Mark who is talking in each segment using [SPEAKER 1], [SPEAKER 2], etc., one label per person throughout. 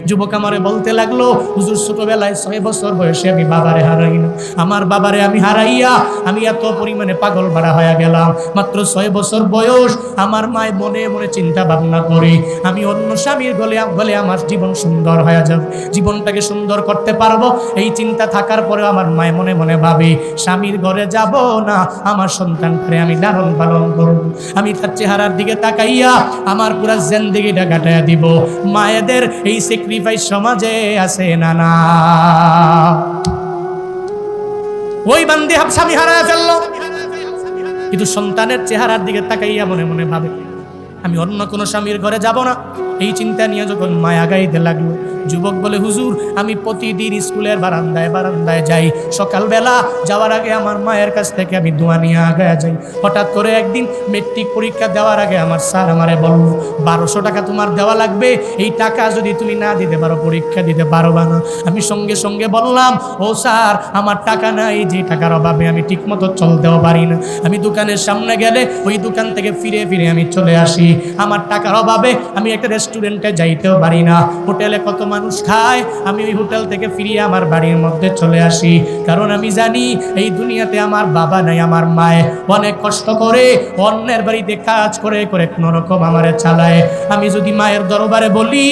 [SPEAKER 1] যুবক আমারে বলতে লাগলো, হুজুর ছোটবেলায় 6 বছর বয়সে আমি বাবারে হারাই না, আমার বাবারে আমি হারাইয়া আমি এত পরিমাণে পাগল বাড়া হয়ে গেলাম। মাত্র 6 বছর বয়স, আমার মায় মনে মনে চিন্তা ভাবনা করে আমি অন্য স্বামীর গলে আমার জীবন সুন্দর হয়ে যাবে, জীবনটাকে সুন্দর করতে পারবো, এই চিন্তা থাকার পরেও আমার মায় মনে মনে ভাবে স্বামীর ঘরে যাব না, আমার সন্তানকে আমি লালন পালন করব। আমি তার চেহারার দিকে তাকাইয়া আমার পুরা জিন্দেগিটা কাটাইয়া দিব। মায়েদের এই স্যাক্রিফাইস সমাজে আছে না? না, ওই বান্দি স্বামী হারায় ফেললো, কিন্তু সন্তানের চেহারার দিকে তাকাইয়া মনে মনে ভাবে আমি অন্য কোনো স্বামীর ঘরে যাব না। এই চিন্তা নিয়ে যখন মায়া গাইতে লাগলো, যুবক বলে, হুজুর আমি প্রতিদিন স্কুলের বারান্দায় বারান্দায় যাই, সকালবেলা যাওয়ার আগে আমার মায়ের কাছ থেকে আমি দোয়া নিয়ে আগায় যাই। হঠাৎ করে একদিন মেট্রিক পরীক্ষা দেওয়ার আগে আমার স্যার আমারে বলল, 1200 টাকা তোমার দেওয়া লাগবে, এই টাকা যদি তুমি না দিতে পারো পরীক্ষা দিতে পারবা না। আমি সঙ্গে সঙ্গে বললাম, ও স্যার আমার টাকা নাই, যে টাকার অভাবে আমি ঠিক মতো চলতেও পারি না। আমি দোকানের সামনে গেলে ওই দোকান থেকে ফিরে ফিরে আমি চলে আসি, আমার টাকার অভাবে আমি একটা রেস্টুরেন্টে যাইতেও পারি না, হোটেলে কত মানুষ খায়, আমি ওই হোটেল থেকে ফিরিয়ে আমার বাড়ির মধ্যে চলে আসি। কারণ আমি জানি এই দুনিয়াতে আমার বাবা নাই, আমার মায়ে অনেক কষ্ট করে অন্যের বাড়িতে কাজ করে করে কোনো রকম আমারে চালায়। আমি যদি মায়ের দরবারে বলি,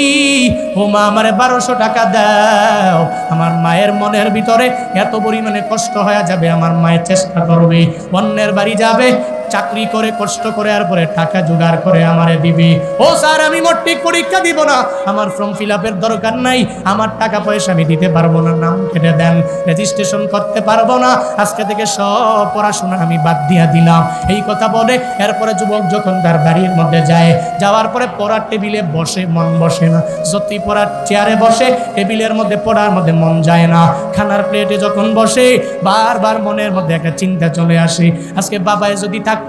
[SPEAKER 1] ও মা আমারে 1200 টাকা দাও, আমার মায়ের মনের ভিতরে এত পরিমাণে কষ্ট হয়ে যাবে, আমার মায়ের চেষ্টা করবে অন্যের বাড়ি যাবে, চাকরি করে কষ্ট করে আর পরে টাকা জোগাড় করে আমারে দিবি। ও স্যার আমি মেট্রিক পরীক্ষা দিব না, আমার ফর্ম ফিল আপের দরকার নাই, আমার টাকা পয়সা আমি দিতে পারবো না, নাম কেটে দেন, রেজিস্ট্রেশন করতে পারবো না, আজকে থেকে সব পড়াশোনা আমি বাদ দিয়া দিলাম। এই কথা বলে এরপরে যুবক যখন তার বাড়ির মধ্যে যায়, যাওয়ার পরে পড়ার টেবিলে বসে মন বসে না, যতই পড়ার চেয়ারে বসে টেবিলের মধ্যে পড়ার মধ্যে মন যায় না। খানার প্লেটে যখন বসে বারবার মনের মধ্যে একটা চিন্তা চলে আসে, আজকে বাবায় যদি থাকতো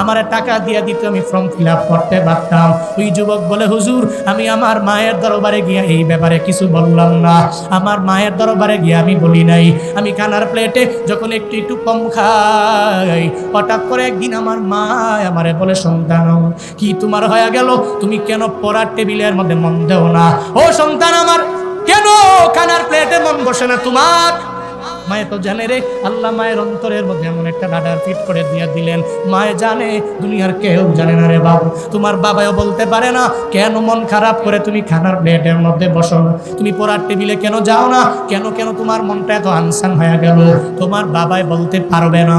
[SPEAKER 1] আমার টাকা দিয়ে দিত, আমি ফর্ম ফিল আপ করতে পারতাম। ওই যুবক বলে, হুজুর আমি আমার মায়ের দরবারে গিয়ে এই ব্যাপারে কিছু বললাম না, আমার মায়ের দরবারে গিয়ে আমি বলি নাই, আমি খানার প্লেটে যখন একটু একটু কম খাই, হঠাৎ করে একদিন আমার মা আমারে বলে, সন্তান কি তোমার হয়ে গেল, তুমি কেন পড়ার টেবিলের মধ্যে মন দেও না? ও সন্তান আমার, কেন খানার প্লেটে মন বসে না তোমার? মায়ে তো জানে রে, আল্লাহ মায়ের অন্তরের মধ্যে এমন একটা রাডার ফিট করে দিয়ে দিলেন, মায়ে জানে, দুনিয়ার কেউ জানে না রে বাবু। তোমার বাবাও বলতে পারে না কেন মন খারাপ করে তুমি খানার প্লেটের মধ্যে বসো না, তুমি পড়ার টেবিলে কেন যাও না, কেন কেন তোমার মনটা এত আনসান হয়ে গেল, তোমার বাবাই বলতে পারবে না।